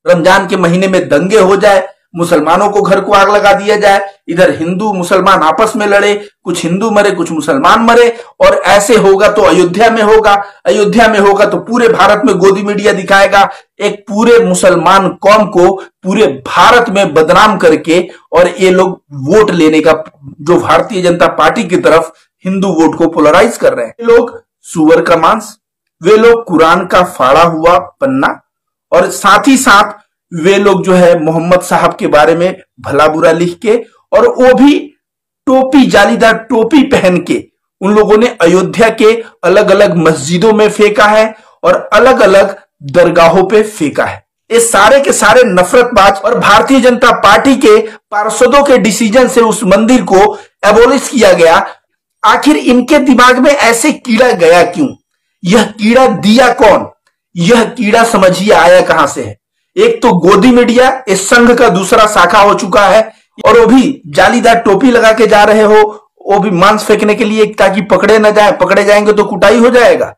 रमजान के महीने में दंगे हो जाए, मुसलमानों को घर को आग लगा दिया जाए, इधर हिंदू मुसलमान आपस में लड़े, कुछ हिंदू मरे कुछ मुसलमान मरे, और ऐसे होगा तो अयोध्या में होगा, अयोध्या में होगा तो पूरे भारत में गोदी मीडिया दिखाएगा, एक पूरे मुसलमान कौम को पूरे भारत में बदनाम करके, और ये लोग वोट लेने का जो भारतीय जनता पार्टी की तरफ हिंदू वोट को पोलराइज कर रहे हैं। ये लोग सुअर का मांस, वे लोग कुरान का फाड़ा हुआ पन्ना, और साथ ही साथ वे लोग जो है मोहम्मद साहब के बारे में भला बुरा लिख के, और वो भी टोपी, जालीदार टोपी पहन के उन लोगों ने अयोध्या के अलग अलग मस्जिदों में फेंका है और अलग अलग दरगाहों पे फेंका है। ये सारे के सारे नफरतबाज, और भारतीय जनता पार्टी के पार्षदों के डिसीजन से उस मंदिर को एबोलिश किया गया। आखिर इनके दिमाग में ऐसे कीड़ा गया क्यों? यह कीड़ा दिया कौन? यह कीड़ा समझिए आया कहां से है। एक तो गोदी मीडिया इस संघ का दूसरा शाखा हो चुका है, और वो भी जालीदार टोपी लगा के जा रहे हो, वो भी मांस फेंकने के लिए, ताकि पकड़े न जाए, पकड़े जाएंगे तो कुटाई हो जाएगा।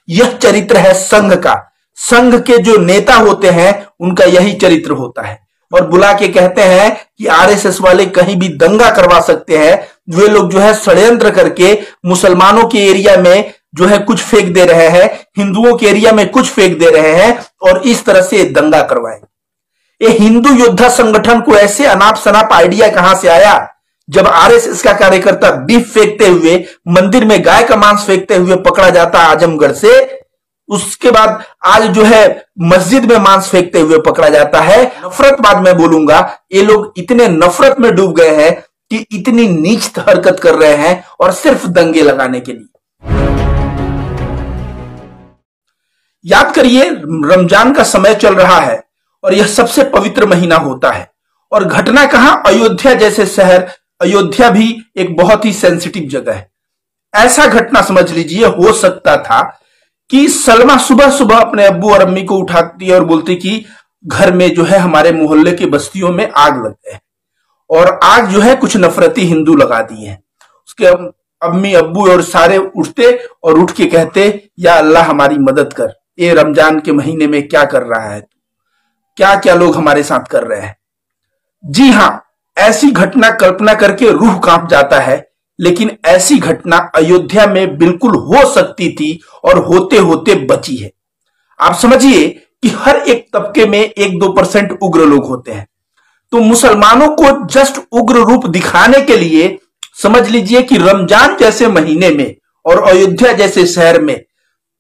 यह चरित्र है संघ का। संघ के जो नेता होते हैं उनका यही चरित्र होता है, और बुला के कहते हैं कि आरएसएस वाले कहीं भी दंगा करवा सकते हैं। वे लोग जो है षड्यंत्र करके मुसलमानों के एरिया में जो है कुछ फेंक दे रहे हैं, हिंदुओं के एरिया में कुछ फेंक दे रहे हैं, और इस तरह से दंगा करवाएंगे। ये हिंदू योद्धा संगठन को ऐसे अनाप शनाप आइडिया कहां से आया? जब आरएसएस का कार्यकर्ता बीफ फेंकते हुए, मंदिर में गाय का मांस फेंकते हुए पकड़ा जाता आजमगढ़ से, उसके बाद आज जो है मस्जिद में मांस फेंकते हुए पकड़ा जाता है। नफरत बाद में बोलूंगा, ये लोग इतने नफरत में डूब गए हैं कि इतनी नीच हरकत कर रहे हैं, और सिर्फ दंगे लगाने के लिए। याद करिए, रमजान का समय चल रहा है और यह सबसे पवित्र महीना होता है, और घटना कहां? अयोध्या जैसे शहर। अयोध्या भी एक बहुत ही सेंसिटिव जगह है। ऐसा घटना समझ लीजिए हो सकता था कि सलमा सुबह सुबह अपने अब्बू और अम्मी को उठाती और बोलती कि घर में जो है हमारे मोहल्ले की बस्तियों में आग लग गए, और आग जो है कुछ नफरती हिंदू लगा दिए हैं। उसके अम्मी अब्बू और सारे उठते और उठ के कहते, या अल्लाह हमारी मदद कर, ये रमजान के महीने में क्या कर रहा है, क्या क्या लोग हमारे साथ कर रहे हैं। जी हां, ऐसी घटना कल्पना करके रूह कांप जाता है, लेकिन ऐसी घटना अयोध्या में बिल्कुल हो सकती थी और होते होते बची है। आप समझिए कि हर एक तबके में 1-2% उग्र लोग होते हैं, तो मुसलमानों को जस्ट उग्र रूप दिखाने के लिए समझ लीजिए कि रमजान जैसे महीने में और अयोध्या जैसे शहर में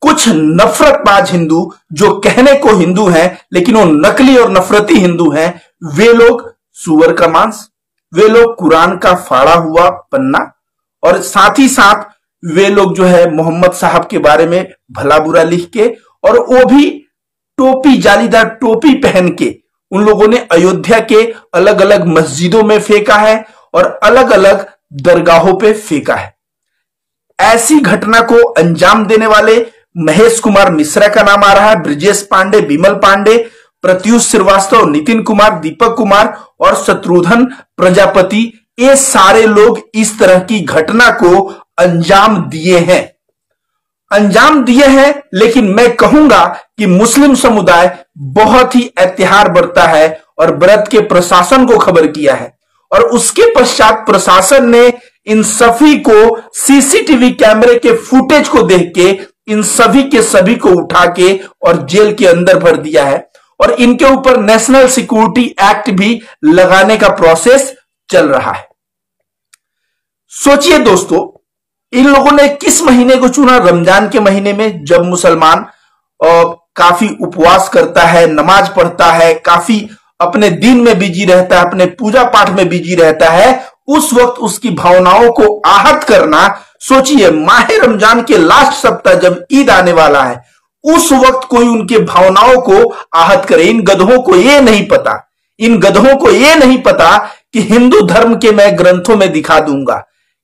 कुछ नफरतबाज हिंदू, जो कहने को हिंदू हैं लेकिन वो नकली और नफरती हिंदू हैं, वे लोग सुअर का मांस, वे लोग कुरान का फाड़ा हुआ पन्ना, और साथ ही साथ वे लोग जो है मोहम्मद साहब के बारे में भला बुरा लिख के, और वो भी टोपी, जालीदार टोपी पहन के उन लोगों ने अयोध्या के अलग अलग मस्जिदों में फेंका है और अलग अलग दरगाहों पे फेंका है। ऐसी घटना को अंजाम देने वाले महेश कुमार मिश्रा का नाम आ रहा है, ब्रिजेश पांडे, विमल पांडे, प्रत्युष श्रीवास्तव, नितिन कुमार, दीपक कुमार और शत्रुघ्न प्रजापति। ये सारे लोग इस तरह की घटना को अंजाम दिए हैं, लेकिन मैं कहूंगा कि मुस्लिम समुदाय बहुत ही एहतियात बरता है और व्रत के प्रशासन को खबर किया है, और उसके पश्चात प्रशासन ने इन सभी को सीसीटीवी कैमरे के फुटेज को देख के इन सभी के सभी को उठा के और जेल के अंदर भर दिया है, और इनके ऊपर नेशनल सिक्योरिटी एक्ट भी लगाने का प्रोसेस चल रहा है। सोचिए दोस्तों, इन लोगों ने किस महीने को चुना? रमजान के महीने में, जब मुसलमान काफी उपवास करता है, नमाज पढ़ता है, काफी अपने दिन में बिजी रहता है, अपने पूजा पाठ में बिजी रहता है। उस वक्त उसकी भावनाओं को आहत करना, सोचिए माह रमजान के लास्ट सप्ताह जब ईद आने वाला है, उस वक्त कोई उनके भावनाओं को आहत करे। इन गधों को ये नहीं पता कि हिंदू धर्म के मैं ग्रंथों में दिखा दूंगा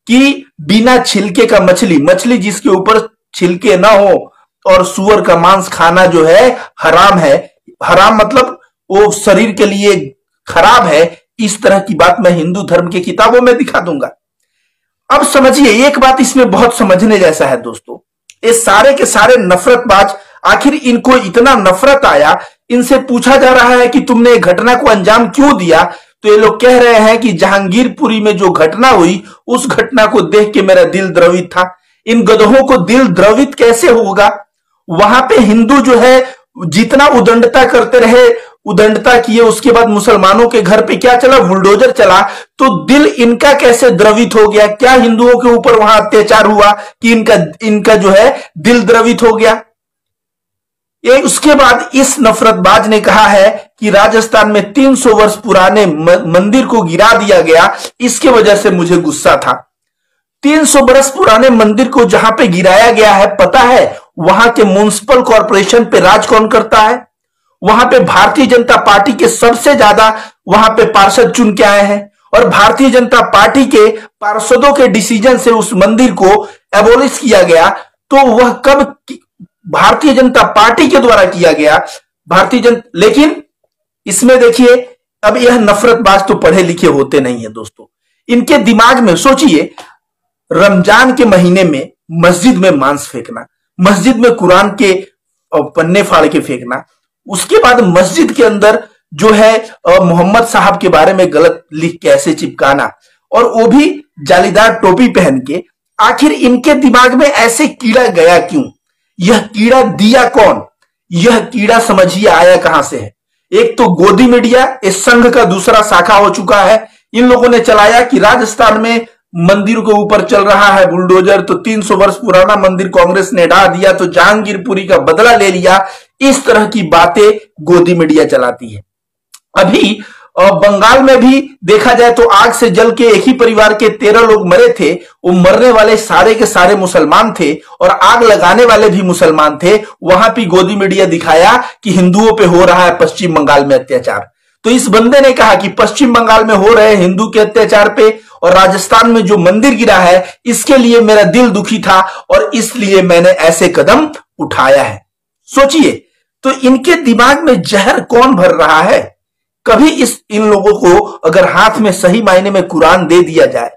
कि बिना छिलके का मछली जिसके ऊपर छिलके ना हो, और सुअर का मांस खाना जो है हराम है। हराम मतलब वो शरीर के लिए खराब है। इस तरह की बात मैं हिंदू धर्म की किताबों में दिखा दूंगा। अब समझिए, एक बात इसमें बहुत समझने जैसा है दोस्तों, ये सारे के सारे नफरतबाज, आखिर इनको इतना नफरत आया, इनसे पूछा जा रहा है कि तुमने घटना को अंजाम क्यों दिया, तो ये लोग कह रहे हैं कि जहांगीरपुरी में जो घटना हुई उस घटना को देख के मेरा दिल द्रवित था। इन गधों को दिल द्रवित कैसे होगा? वहां पे हिंदू जो है जितना उदंडता करते रहे, उदंडता किए, उसके बाद मुसलमानों के घर पे क्या चला, बुलडोजर चला, तो दिल इनका कैसे द्रवित हो गया? क्या हिंदुओं के ऊपर वहां अत्याचार हुआ कि इनका जो है दिल द्रवित हो गया? ये उसके बाद इस नफरतबाज ने कहा है कि राजस्थान में 300 वर्ष पुराने मंदिर को गिरा दिया गया, इसके वजह से मुझे गुस्सा था। 300 वर्ष पुराने मंदिर को जहां पे गिराया गया है, पता है वहां के म्युनिसिपल कॉर्पोरेशन पे राज कौन करता है? वहां पे भारतीय जनता पार्टी के सबसे ज्यादा वहां पे पार्षद चुन के आए हैं, और भारतीय जनता पार्टी के पार्षदों के डिसीजन से उस मंदिर को एबोलिश किया गया। तो वह कब भारतीय जनता पार्टी के द्वारा किया गया? लेकिन इसमें देखिए, अब यह नफरतबाज तो पढ़े लिखे होते नहीं है दोस्तों। इनके दिमाग में सोचिए, रमजान के महीने में मस्जिद में मांस फेंकना, मस्जिद में कुरान के पन्ने फाड़ के फेंकना, उसके बाद मस्जिद के अंदर जो है मोहम्मद साहब के बारे में गलत लिख के ऐसे चिपकाना, और वो भी जालीदार टोपी पहन के। आखिर इनके दिमाग में ऐसे कीड़ा गया क्यों? यह कीड़ा दिया कौन? यह कीड़ा समझिए आया कहां से है? एक तो गोदी मीडिया इस संघ का दूसरा शाखा हो चुका है। इन लोगों ने चलाया कि राजस्थान में मंदिर के ऊपर चल रहा है बुलडोजर, तो 300 वर्ष पुराना मंदिर कांग्रेस ने ढा दिया, तो जहांगीरपुरी का बदला ले लिया। इस तरह की बातें गोदी मीडिया चलाती है। अभी बंगाल में भी देखा जाए तो आग से जल के एक ही परिवार के 13 लोग मरे थे। वो मरने वाले सारे के सारे मुसलमान थे और आग लगाने वाले भी मुसलमान थे। वहां भी गोदी मीडिया दिखाया कि हिंदुओं पे हो रहा है पश्चिम बंगाल में अत्याचार। तो इस बंदे ने कहा कि पश्चिम बंगाल में हो रहे हिंदू के अत्याचार पे और राजस्थान में जो मंदिर गिरा है, इसके लिए मेरा दिल दुखी था और इसलिए मैंने ऐसे कदम उठाया है। सोचिए, तो इनके दिमाग में जहर कौन भर रहा है? कभी इन लोगों को अगर हाथ में सही मायने में कुरान दे दिया जाए,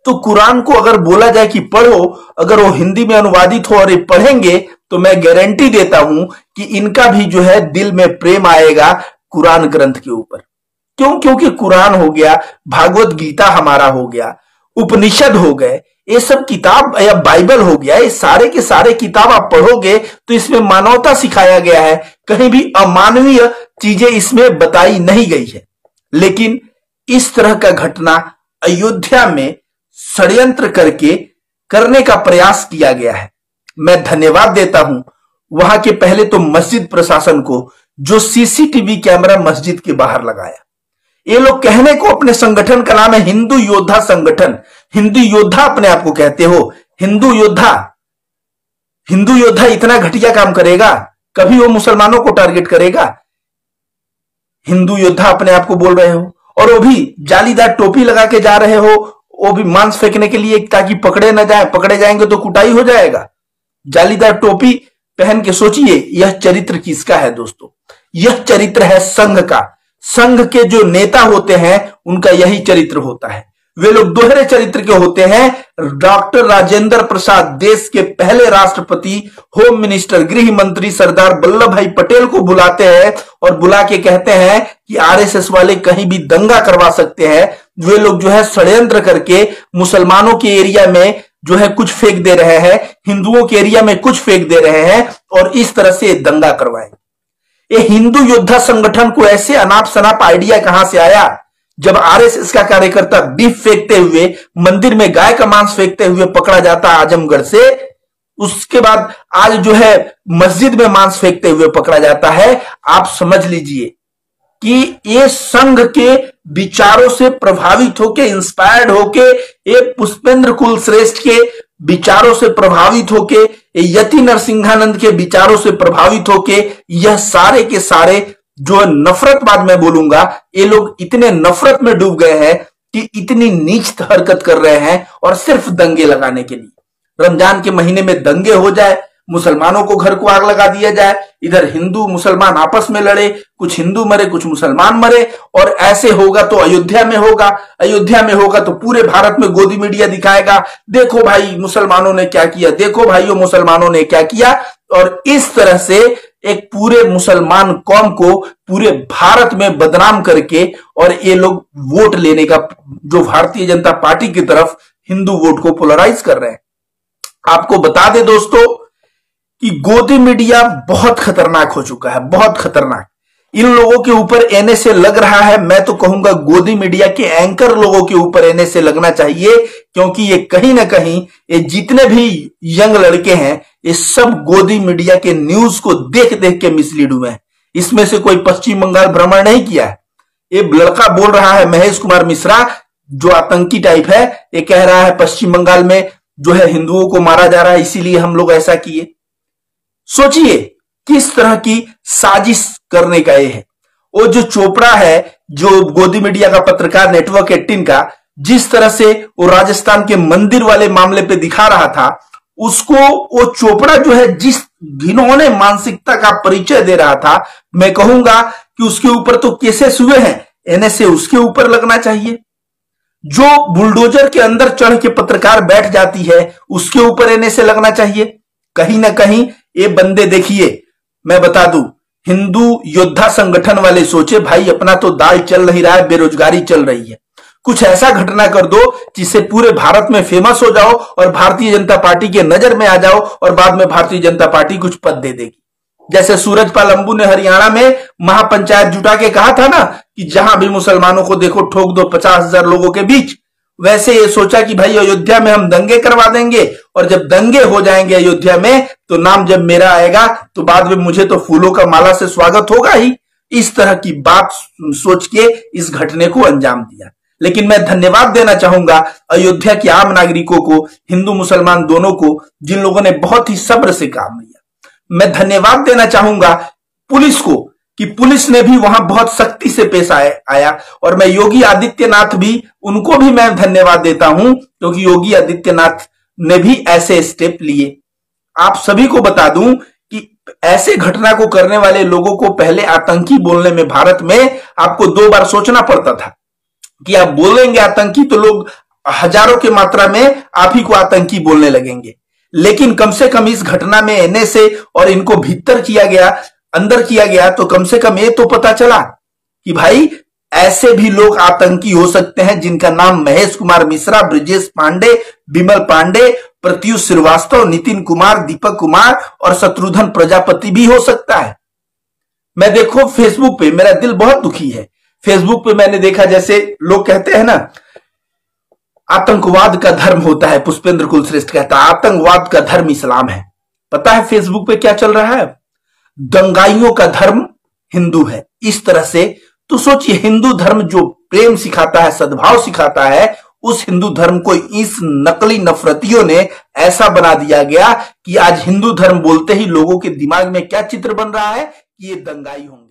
तो कुरान को अगर बोला जाए कि पढ़ो, अगर वो हिंदी में अनुवादित हो और ये पढ़ेंगे, तो मैं गारंटी देता हूं कि इनका भी जो है दिल में प्रेम आएगा कुरान ग्रंथ के ऊपर। क्यों? क्योंकि कुरान हो गया, भागवत गीता हमारा हो गया, उपनिषद हो गए, ये सब किताब या बाइबल हो गया, ये सारे के सारे किताब आप पढ़ोगे तो इसमें मानवता सिखाया गया है, कहीं भी अमानवीय चीजें इसमें बताई नहीं गई है। लेकिन इस तरह का घटना अयोध्या में षड्यंत्र करके करने का प्रयास किया गया है। मैं धन्यवाद देता हूं वहां के पहले तो मस्जिद प्रशासन को, जो सीसीटीवी कैमरा मस्जिद के बाहर लगाया। ये लोग कहने को अपने संगठन का नाम है हिंदू योद्धा संगठन, हिंदू योद्धा अपने आप को कहते हो, हिंदू योद्धा। हिंदू योद्धा इतना घटिया काम करेगा? कभी वो मुसलमानों को टारगेट करेगा? हिंदू योद्धा अपने आप को बोल रहे हो, और वो भी जालीदार टोपी लगा के जा रहे हो, वो भी मांस फेंकने के लिए, ताकि पकड़े ना जाए, पकड़े जाएंगे तो कुटाई हो जाएगा। जालीदार टोपी पहन के सोचिए, यह चरित्र किसका है दोस्तों? यह चरित्र है संघ का। संघ के जो नेता होते हैं उनका यही चरित्र होता है। वे लोग दोहरे चरित्र के होते हैं। डॉक्टर राजेंद्र प्रसाद देश के पहले राष्ट्रपति, होम मिनिस्टर, गृह मंत्री सरदार वल्लभ भाई पटेल को बुलाते हैं और बुला के कहते हैं कि आरएसएस वाले कहीं भी दंगा करवा सकते हैं। वे लोग जो है षड्यंत्र करके मुसलमानों के एरिया में जो है कुछ फेंक दे रहे हैं, हिंदुओं के एरिया में कुछ फेंक दे रहे हैं, और इस तरह से दंगा करवाएंगे। ये हिंदू योद्धा संगठन को ऐसे अनाप शनाप आइडिया कहां से आया? जब आरएसएस का कार्यकर्ता बीफ फेंकते हुए, मंदिर में गाय का मांस फेंकते हुए पकड़ा जाता आजमगढ़ से, उसके बाद आज जो है मस्जिद में मांस फेंकते हुए पकड़ा जाता है। आप समझ लीजिए कि ये संघ के विचारों से प्रभावित होके, इंस्पायर्ड होके, ये पुष्पेंद्र कुल श्रेष्ठ के विचारों से प्रभावित होके, यति नरसिंहानंद के विचारों से प्रभावित होके, यह सारे के सारे जो नफरतबाद मैं बोलूंगा, ये लोग इतने नफरत में डूब गए हैं कि इतनी नीच हरकत कर रहे हैं, और सिर्फ दंगे लगाने के लिए। रमजान के महीने में दंगे हो जाए, मुसलमानों को घर को आग लगा दिया जाए, इधर हिंदू मुसलमान आपस में लड़े, कुछ हिंदू मरे कुछ मुसलमान मरे, और ऐसे होगा तो अयोध्या में होगा, अयोध्या में होगा तो पूरे भारत में गोदी मीडिया दिखाएगा, देखो भाई मुसलमानों ने क्या किया, देखो भाइयों मुसलमानों ने क्या किया, और इस तरह से एक पूरे मुसलमान कौम को पूरे भारत में बदनाम करके और ये लोग वोट लेने का, जो भारतीय जनता पार्टी की तरफ हिंदू वोट को पोलराइज कर रहे हैं। आपको बता दें दोस्तों कि गोदी मीडिया बहुत खतरनाक हो चुका है, बहुत खतरनाक। इन लोगों के ऊपर एनएसए लग रहा है। मैं तो कहूंगा गोदी मीडिया के एंकर लोगों के ऊपर एनएसए लगना चाहिए, क्योंकि ये कहीं ना कहीं ये जितने भी यंग लड़के हैं ये सब गोदी मीडिया के न्यूज को देख देख के मिसलीड हुए हैं। इसमें से कोई पश्चिम बंगाल भ्रमण नहीं किया है। ये लड़का बोल रहा है, महेश कुमार मिश्रा, जो आतंकी टाइप है, ये कह रहा है पश्चिम बंगाल में जो है हिंदुओं को मारा जा रहा है, इसीलिए हम लोग ऐसा किए। सोचिए किस तरह की साजिश करने का ये है। वो जो चोपड़ा है, जो गोदी मीडिया का पत्रकार नेटवर्क 18 का, जिस तरह से वो राजस्थान के मंदिर वाले मामले पे दिखा रहा था, उसको वो चोपड़ा जो है जिस घिनौने मानसिकता का परिचय दे रहा था, मैं कहूंगा कि उसके ऊपर तो केसेस हुए हैं, एनएसए उसके ऊपर लगना चाहिए। जो बुलडोजर के अंदर चढ़ के पत्रकार बैठ जाती है उसके ऊपर एनएसए लगना चाहिए। कहीं ना कहीं ये बंदे, देखिए मैं बता दूं, हिंदू योद्धा संगठन वाले सोचे भाई अपना तो दाल चल नहीं रहा है, बेरोजगारी चल रही है, कुछ ऐसा घटना कर दो जिससे पूरे भारत में फेमस हो जाओ और भारतीय जनता पार्टी के नजर में आ जाओ और बाद में भारतीय जनता पार्टी कुछ पद दे देगी। जैसे सूरजपाल अंबू ने हरियाणा में महापंचायत जुटा के कहा था ना कि जहां भी मुसलमानों को देखो ठोक दो 50,000 लोगों के बीच, वैसे ये सोचा कि भाई अयोध्या में हम दंगे करवा देंगे और जब दंगे हो जाएंगे अयोध्या में तो नाम जब मेरा आएगा तो बाद में मुझे तो फूलों का माला से स्वागत होगा ही। इस तरह की बात सोच के इस घटने को अंजाम दिया। लेकिन मैं धन्यवाद देना चाहूंगा अयोध्या के आम नागरिकों को, हिंदू मुसलमान दोनों को, जिन लोगों ने बहुत ही सब्र से काम लिया। मैं धन्यवाद देना चाहूंगा पुलिस को कि पुलिस ने भी वहां बहुत सख्ती से पेश आया और मैं योगी आदित्यनाथ भी, उनको भी मैं धन्यवाद देता हूं क्योंकि योगी आदित्यनाथ ने भी ऐसे स्टेप लिए। आप सभी को बता दूं कि ऐसे घटना को करने वाले लोगों को पहले आतंकी बोलने में भारत में आपको 2 बार सोचना पड़ता था कि आप बोलेंगे आतंकी तो लोग हजारों की मात्रा में आप ही को आतंकी बोलने लगेंगे। लेकिन कम से कम इस घटना में एनएसए और इनको भीतर किया गया, अंदर किया गया, तो कम से कम ये तो पता चला कि भाई ऐसे भी लोग आतंकी हो सकते हैं जिनका नाम महेश कुमार मिश्रा, ब्रजेश पांडे, विमल पांडे, प्रत्युष श्रीवास्तव, नितिन कुमार, दीपक कुमार और शत्रुघ्न प्रजापति भी हो सकता है। मैं देखो फेसबुक पे मेरा दिल बहुत दुखी है। फेसबुक पे मैंने देखा, जैसे लोग कहते हैं ना आतंकवाद का धर्म होता है, पुष्पेंद्र कुलश्रेष्ठ कहता है आतंकवाद का धर्म इस्लाम है। पता है फेसबुक पे क्या चल रहा है? दंगाइयों का धर्म हिंदू है। इस तरह से तो सोचिए, हिंदू धर्म जो प्रेम सिखाता है, सद्भाव सिखाता है, उस हिंदू धर्म को इस नकली नफरतियों ने ऐसा बना दिया गया कि आज हिंदू धर्म बोलते ही लोगों के दिमाग में क्या चित्र बन रहा है कि ये दंगाई होंगे।